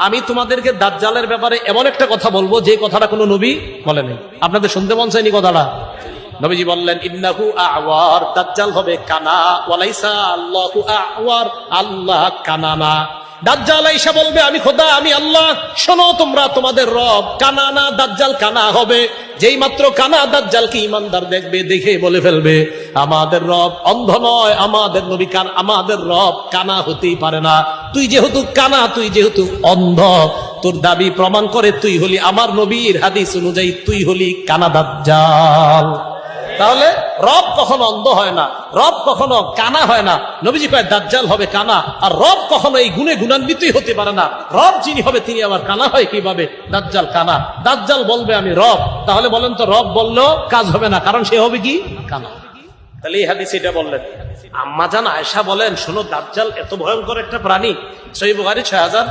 আমি তোমাদেরকে দাজ্জালের ব্যাপারে এমন একটা কথা বলবো যে কথাটা কোনো নবী বলেনি। আপনাদের শুনতে মন চায়নি কথাটা? নবীজি বললেন, ইন্নাহু আওয়ার, দাজ্জাল হবে কানা, ওয়ালাইসা আল্লাহু আওয়ার, আল্লাহ কানা না। দাজ্জাল আইসা বলবে, আমি খোদা, আমি আল্লাহ। শোনো তোমরা, তোমাদের রব কানা না, দাজ্জাল কানা হবে। যেই মাত্র কানা দাজ্জালকে ইমানদার দেখবে, দেখে বলে ফেলবে, আমাদের রব অন্ধ নয়, আমাদের নবী কানা, আমাদের রব কানা হতেই পারে না। তুই যেহেতু কানা, তুই যেহেতু অন্ধ, তোর দাবি প্রমাণ করে তুই হলি আমার নবীর হাদিস অনুযায়ী তুই হলি কানা দাজ্জাল। তাহলে রব কখনো অন্ধ হয় না, রব কখনো কানা হয় না। নবীজি কয় দাজ্জাল হবে কানা, আর রব কখনো এই গুণে গুণান্বিতই হতে পারে না। রব যিনি হবে তিনি আবার কানা হয় কিভাবে? দাজ্জাল কানা। দাজ্জাল বলবে আমি রব, তাহলে বলেন তো রব বললেও কাজ হবে না, কারণ সে হবে কি? কানা। তাহলে এই হাদিস এটা বললেন। আম্মা জান আয়েশা বলেন, শোনো, দাজ্জাল এত ভয়ঙ্কর একটা প্রাণী। সহিহ বুখারী ৬০০০